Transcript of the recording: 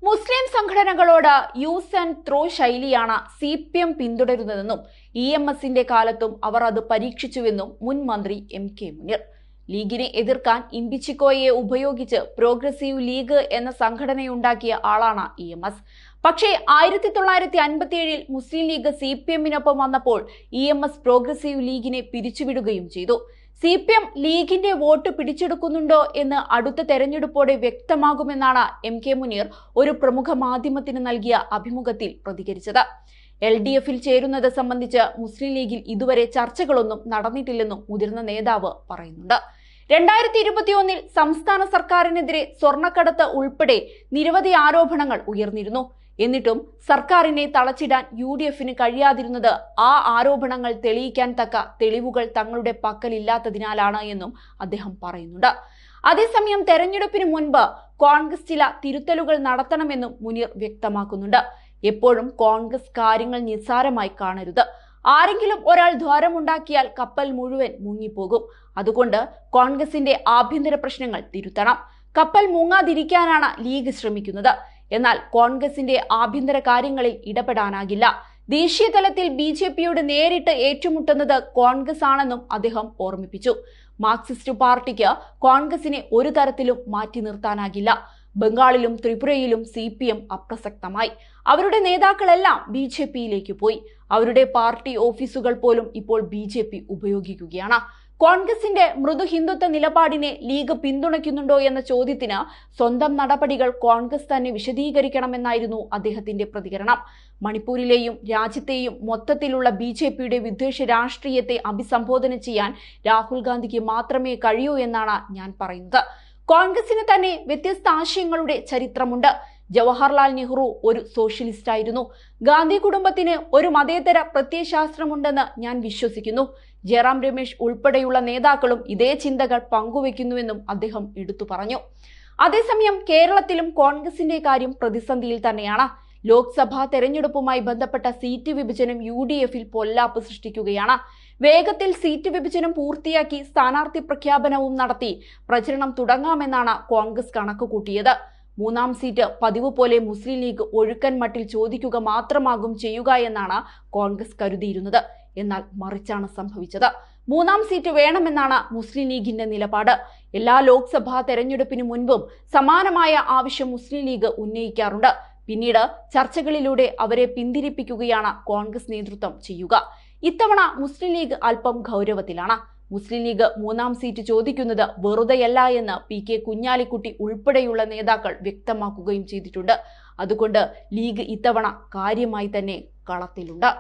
Muslim സംഘടനകളോട് use and throw ശൈലിയാണ് CPM പിന്തുടരുന്നതെന്നും EMSന്റെ കാലത്തും അവർ അത് പരീക്ഷിച്ചുവെന്നും മുൻ മന്ത്രി MK മുനീർ. ലീഗിനെ എതിർക്കാൻ ഇമ്പിച്ചിക്കോയെ ഉപയോഗിച്ച് പ്രോഗ്രസീവ് ലീഗ് എന്ന സംഘടനയുണ്ടാക്കിയ ആളാണ് EMS. പക്ഷേ 1957 മുസ്ലിം ലീഗ് CPMനൊപ്പം വന്നപ്പോൾ EMS പ്രോഗ്രസീവ് ലീഗിനെ പിരിച്ചുവിടുകയും ചെയ്തു. CPM ലീഗിന്റെ വോട്ട് പിടിച്ചെടുക്കുന്നുണ്ടോ എന്ന് അടുത്ത തെരഞ്ഞെടുപ്പോടെ വ്യക്തമാകുമെന്നാണ് MK മുനീർ ഒരു പ്രമുഖ മാധ്യമത്തിന് നൽകിയ അഭിമുഖത്തിൽ പ്രതികരിച്ചത്. LDFൽ ചേരുന്നത് സംബന്ധിച്ച് മുസ്ലിം ലീഗിൽ ഇതുവരെ ചർച്ചകളൊന്നും നടന്നിട്ടില്ലെന്നും മുതിർന്ന നേതാവ് പറയുന്നുണ്ട്. 2021 സംസ്ഥാന സർക്കാരിനെതിരെ സ്വർണ്ണക്കടത്ത് ഉൾപ്പെടെ നിരവധി ആരോപണങ്ങൾ ഉയർന്നിരുന്നു. എന്നിട്ടും സർക്കാരിനെ തളച്ചിടാൻ UDFന് കഴിയാതിരുന്നത് ആ ആരോപണങ്ങൾ തെളിയിക്കാൻ തക്ക തെളിവുകൾ തങ്ങളുടെ പക്കലില്ലാത്തതിനാലാണ് എന്നും അദ്ദേഹം പറയുന്നുണ്ട്. അതേസമയം തെരഞ്ഞെടുപ്പിന് മുൻപ് കോൺഗ്രസ് ചില തിരുത്തലുകൾ നടത്തണമെന്നും മുനീർ വ്യക്തമാക്കുന്നുണ്ട്. എപ്പോഴും കോൺഗ്രസ് കാര്യങ്ങൾ നിസ്സാരമായി കാണരുത്. ആരെങ്കിലും ഒരാൾ ദ്വാരമുണ്ടാക്കിയാൽ കപ്പൽ മുഴുവൻ മുങ്ങിപ്പോകും. അതുകൊണ്ട് കോൺഗ്രസിന്റെ ആഭ്യന്തര പ്രശ്നങ്ങൾ തിരുത്തണം. കപ്പൽ മുങ്ങാതിരിക്കാനാണ് ലീഗ് ശ്രമിക്കുന്നത്. എന്നാൽ കോൺഗ്രസിന്റെ ആഭ്യന്തര കാര്യങ്ങളിൽ ഇടപെടാനാകില്ല. ദേശീയ തലത്തിൽ BJPയോട് നേരിട്ട് ഏറ്റുമുട്ടുന്നത് കോൺഗ്രസ് ആണെന്നും അദ്ദേഹം ഓർമ്മിപ്പിച്ചു. മാർക്സിസ്റ്റ് പാർട്ടിക്ക് കോൺഗ്രസിനെ ഒരു തരത്തിലും മാറ്റി നിർത്താനാകില്ല. ബംഗാളിലും ത്രിപുരയിലും CPM അപ്രസക്തമായി. അവരുടെ നേതാക്കളെല്ലാം BJPയിലേക്ക് പോയി. അവരുടെ പാർട്ടി ഓഫീസുകൾ പോലും ഇപ്പോൾ BJP ഉപയോഗിക്കുകയാണ്. കോൺഗ്രസിന്റെ മൃദു ഹിന്ദുത്വ നിലപാടിനെ ലീഗ് പിന്തുണയ്ക്കുന്നുണ്ടോ എന്ന ചോദ്യത്തിന് സ്വന്തം നടപടികൾ കോൺഗ്രസ് തന്നെ വിശദീകരിക്കണമെന്നായിരുന്നു അദ്ദേഹത്തിന്റെ പ്രതികരണം. മണിപ്പൂരിലെയും രാജ്യത്തെയും മൊത്തത്തിലുള്ള BJPയുടെ വിദ്വേഷ രാഷ്ട്രീയത്തെ അഭിസംബോധന ചെയ്യാൻ രാഹുൽ ഗാന്ധിക്ക് മാത്രമേ കഴിയൂ എന്നാണ് ഞാൻ പറയുന്നത്. കോൺഗ്രസിന് തന്നെ വ്യത്യസ്ത ആശയങ്ങളുടെ ചരിത്രമുണ്ട്. ജവഹർലാൽ നെഹ്റു ഒരു സോഷ്യലിസ്റ്റ് ആയിരുന്നു. ഗാന്ധി കുടുംബത്തിന് ഒരു മതേതര പ്രത്യയശാസ്ത്രമുണ്ടെന്ന് ഞാൻ വിശ്വസിക്കുന്നു. ജയറാം രമേശ് ഉൾപ്പെടെയുള്ള നേതാക്കളും ഇതേ ചിന്തകൾ പങ്കുവെക്കുന്നുവെന്നും അദ്ദേഹം എടുത്തു പറഞ്ഞു. അതേസമയം കേരളത്തിലും കോൺഗ്രസിന്റെ കാര്യം പ്രതിസന്ധിയിൽ തന്നെയാണ്. ലോക്സഭാ തെരഞ്ഞെടുപ്പുമായി ബന്ധപ്പെട്ട സീറ്റ് വിഭജനം UDFൽ പൊല്ലാപ്പ് സൃഷ്ടിക്കുകയാണ്. വേഗത്തിൽ സീറ്റ് വിഭജനം പൂർത്തിയാക്കി സ്ഥാനാർത്ഥി പ്രഖ്യാപനവും നടത്തി പ്രചരണം തുടങ്ങാമെന്നാണ് കോൺഗ്രസ് കണക്കുകൂട്ടിയത്. 3ാം സീറ്റ് പതിവ് പോലെ മുസ്ലിം ലീഗ് ഒഴുക്കൻ മട്ടിൽ ചോദിക്കുക മാത്രമാകും ചെയ്യുക എന്നാണ് കോൺഗ്രസ് കരുതിയിരുന്നത്. എന്നാൽ മറിച്ചാണ് സംഭവിച്ചത്. 3ാം സീറ്റ് വേണമെന്നാണ് മുസ്ലിം ലീഗിന്റെ നിലപാട്. എല്ലാ ലോക്സഭാ തെരഞ്ഞെടുപ്പിന് മുൻപും സമാനമായ ആവശ്യം മുസ്ലിം ലീഗ് ഉന്നയിക്കാറുണ്ട്. പിന്നീട് ചർച്ചകളിലൂടെ അവരെ പിന്തിരിപ്പിക്കുകയാണ് കോൺഗ്രസ് നേതൃത്വം ചെയ്യുക. ഇത്തവണ മുസ്ലിം ലീഗ് അല്പം ഗൗരവത്തിലാണ്. മുസ്ലിം ലീഗ് 3ാം സീറ്റ് ചോദിക്കുന്നത് വെറുതെയല്ല എന്ന് PK കുഞ്ഞാലിക്കുട്ടി ഉൾപ്പെടെയുള്ള നേതാക്കൾ വ്യക്തമാക്കുകയും ചെയ്തിട്ടുണ്ട്. അതുകൊണ്ട് ലീഗ് ഇത്തവണ കാര്യമായി തന്നെ കളത്തിലുണ്ട്.